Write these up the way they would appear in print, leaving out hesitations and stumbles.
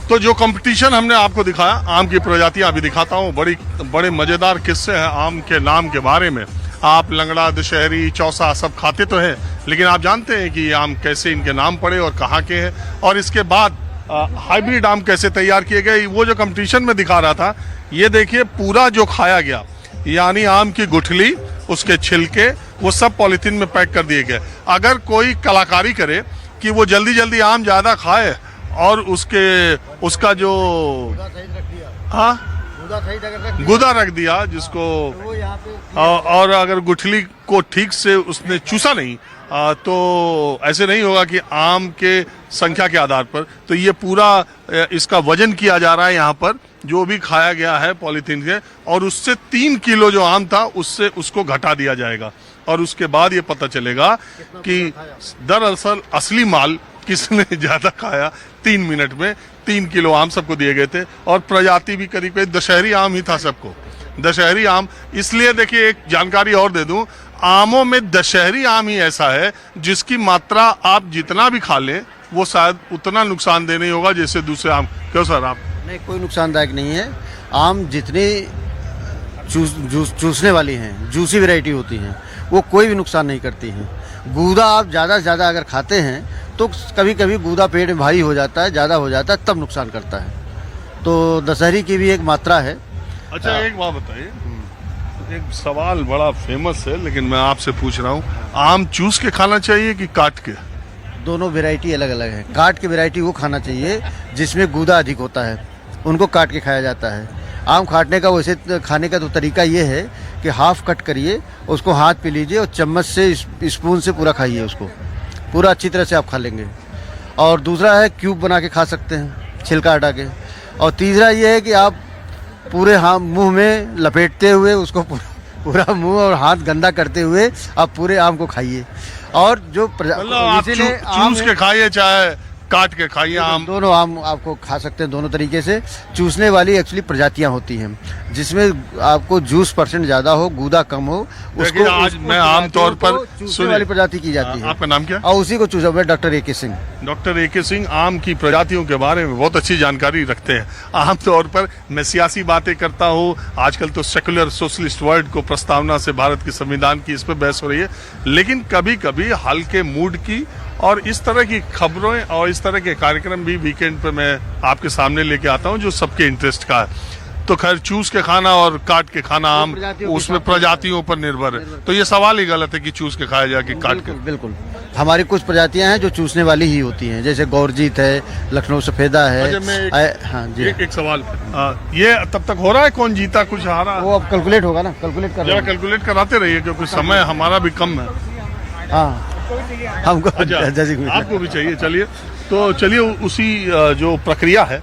तो जो कंपटीशन हमने आपको दिखाया, आम की प्रजातियां अभी दिखाता हूँ। बड़े मजेदार किस्से हैं आम के नाम के बारे में। आप लंगड़ा, दशहरी, चौसा सब खाते तो हैं, लेकिन आप जानते हैं कि ये आम कैसे इनके नाम पड़े और कहाँ के हैं, और इसके बाद हाइब्रिड आम कैसे तैयार किए गए। वो जो कंपटीशन में दिखा रहा था, ये देखिए पूरा जो खाया गया, यानी आम की गुठली, उसके छिलके, वो सब पॉलिथीन में पैक कर दिए गए। अगर कोई कलाकारी करे कि वो जल्दी जल्दी आम ज्यादा खाए और उसका जो गुदा रख दिया जिसको, और अगर गुठली को ठीक से उसने चूसा नहीं, तो ऐसे नहीं होगा कि आम के संख्या के आधार पर। तो ये पूरा इसका वजन किया जा रहा है यहाँ पर, जो भी खाया गया है पॉलीथीन के, और उससे 3 किलो जो आम था उससे उसको घटा दिया जाएगा, और उसके बाद ये पता चलेगा कि दरअसल असली माल किसने ज्यादा खाया। 3 मिनट में 3 किलो आम सबको दिए गए थे, और प्रजाति भी करीब दशहरी आम ही था सबको, दशहरी आम। इसलिए देखिए, एक जानकारी और दे दूं, आमों में दशहरी आम ही ऐसा है जिसकी मात्रा आप जितना भी खा लें वो शायद उतना नुकसानदेह नहीं होगा जैसे दूसरे आम। क्यों सर? आप नहीं, कोई नुकसानदायक नहीं है। आम जितनी चूसने वाली हैं, जूसी वैरायटी होती हैं, वो कोई भी नुकसान नहीं करती हैं। गूदा आप ज़्यादा से ज़्यादा अगर खाते हैं तो कभी कभी गूदा पेट में भारी हो जाता है, ज़्यादा हो जाता है, तब नुकसान करता है। तो दशहरी की भी एक मात्रा है। अच्छा, एक बात बताइए, एक सवाल बड़ा फेमस है लेकिन मैं आपसे पूछ रहा हूँ, आम चूस के खाना चाहिए कि काट के? दोनों वैरायटी अलग अलग है। काट के वैरायटी वो खाना चाहिए जिसमें गूदा अधिक होता है, उनको काट के खाया जाता है। आम काटने का वैसे खाने का तो तरीका ये है कि हाफ कट करिए, उसको हाथ पे लीजिए और चम्मच से, स्पून से पूरा खाइए, उसको पूरा अच्छी तरह से आप खा लेंगे। और दूसरा है क्यूब बना के खा सकते हैं छिलका हटा के। और तीसरा ये है कि आप पूरे मुंह में लपेटते हुए उसको पूरा मुंह और हाथ गंदा करते हुए आप पूरे आम को खाइए। और जो चूस के खाइए चाहे काट के खाइए, आम दोनों आम आपको खा सकते हैं दोनों तरीके से। चूसने वाली एक्चुअली प्रजातियां होती हैं जिसमें आपको जूस परसेंट ज्यादा हो, गूदा कम हो, उसको आज मैं आम तौर पर चूसने वाली प्रजाति की जाती है। आपका नाम क्या? और उसी को चूसा हुआ डॉक्टर ए के सिंह। डॉक्टर ए के सिंह आम की प्रजातियों के बारे में बहुत अच्छी जानकारी रखते हैं। आमतौर पर मैं सियासी बातें करता हूँ, आजकल तो सेकुलर सोशलिस्ट वर्ल्ड को प्रस्तावना से भारत के संविधान की इस पर बहस हो रही है, लेकिन कभी कभी हल्के मूड की और इस तरह की खबरें और इस तरह के कार्यक्रम भी वीकेंड पे मैं आपके सामने लेके आता हूँ जो सबके इंटरेस्ट का है। तो खैर, चूस के खाना और काट के खाना आम, उसमें प्रजातियों पर निर्भर है। तो ये सवाल ही गलत है कि चूस के खाया जाए कि काट के। बिल्कुल, हमारी कुछ प्रजातियां हैं जो चूसने वाली ही होती हैं, जैसे गौरजीत है, लखनऊ सफेदा है। हाँ जी, एक सवाल, ये तब तक हो रहा है कौन जीता कुछ हारा? वो अब कैलकुलेट होगा ना, कैलकुलेट कराते रहिए क्योंकि समय हमारा भी कम है। हाँ, हमको आपको भी चाहिए। चलिए, तो चलिए उसी जो प्रक्रिया है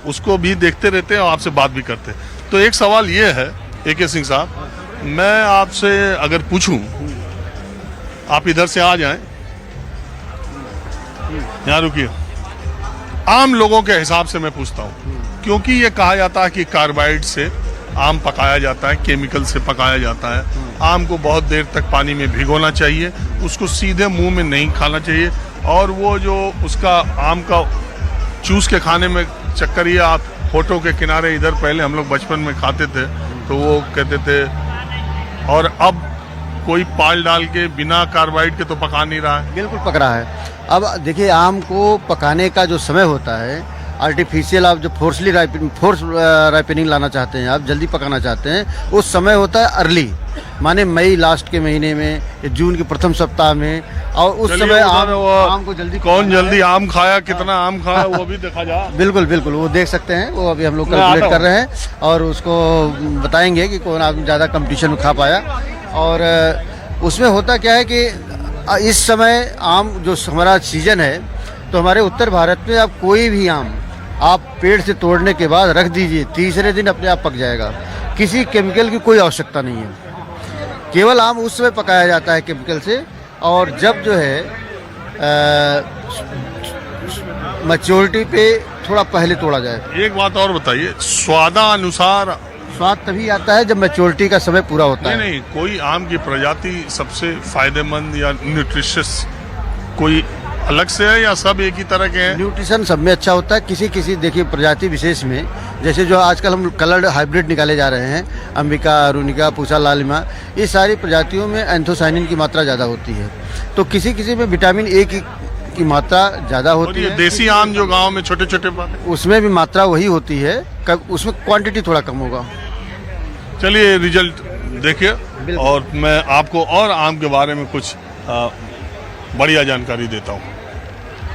उसको भी देखते रहते हैं और आपसे बात भी करते हैं। तो एक सवाल ये है ए के सिंह साहब, मैं आपसे अगर पूछूं, आप इधर से आ जाएं, यहाँ रुकिए। आम लोगों के हिसाब से मैं पूछता हूँ, क्योंकि ये कहा जाता है कि कार्बाइड से आम पकाया जाता है, केमिकल से पकाया जाता है। आम को बहुत देर तक पानी में भिगोना चाहिए, उसको सीधे मुंह में नहीं खाना चाहिए, और वो जो उसका आम का चूस के खाने में चक्कर, ये आप होठों के किनारे इधर पहले हम लोग बचपन में खाते थे तो वो कहते थे, और अब कोई पाल डाल के बिना कार्बाइड के तो पका नहीं रहा है। बिल्कुल पक रहा है। अब देखिए, आम को पकाने का जो समय होता है, आर्टिफिशियल आप जो फोर्स राइपनिंग लाना चाहते हैं, आप जल्दी पकाना चाहते हैं, उस समय होता है अर्ली, माने मई लास्ट के महीने में या जून के प्रथम सप्ताह में। और उस समय आम को जल्दी आम खाया, कितना आम खाया वो भी देखा जा। बिल्कुल बिल्कुल, वो देख सकते हैं, वो अभी हम लोग कैलकुलेट कर रहे हैं और उसको बताएंगे कि कौन आम ज़्यादा कंपटीशन में खा पाया। और उसमें होता क्या है कि इस समय आम जो हमारा सीजन है, तो हमारे उत्तर भारत में आप कोई भी आम आप पेड़ से तोड़ने के बाद रख दीजिए, तीसरे दिन अपने आप पक जाएगा। किसी केमिकल की कोई आवश्यकता नहीं है, केवल आम उस समय पकाया जाता है केमिकल से, और जब जो है मैच्योरिटी पे थोड़ा पहले तोड़ा जाए। एक बात और बताइए, स्वादानुसार स्वाद तभी आता है जब मैच्योरिटी का समय पूरा होता है। नहीं, कोई आम की प्रजाति सबसे फायदेमंद या न्यूट्रिशियस कोई अलग से है या सब एक ही तरह के हैं? न्यूट्रिशन सब में अच्छा होता है। किसी किसी देखिए प्रजाति विशेष में, जैसे जो आजकल हम कलर्ड हाइब्रिड निकाले जा रहे हैं, अंबिका, अरुणिका, पूसा, लालिमा, ये सारी प्रजातियों में एंथोसाइनिन की मात्रा ज़्यादा होती है। तो किसी किसी में विटामिन ए की मात्रा ज़्यादा और होती ये है। देसी आम जो गांव में छोटे छोटे उसमें भी मात्रा वही होती है, उसमें क्वांटिटी थोड़ा कम होगा। चलिए रिजल्ट देखिए बिल्कुल। और मैं आपको और आम के बारे में कुछ बढ़िया जानकारी देता हूँ।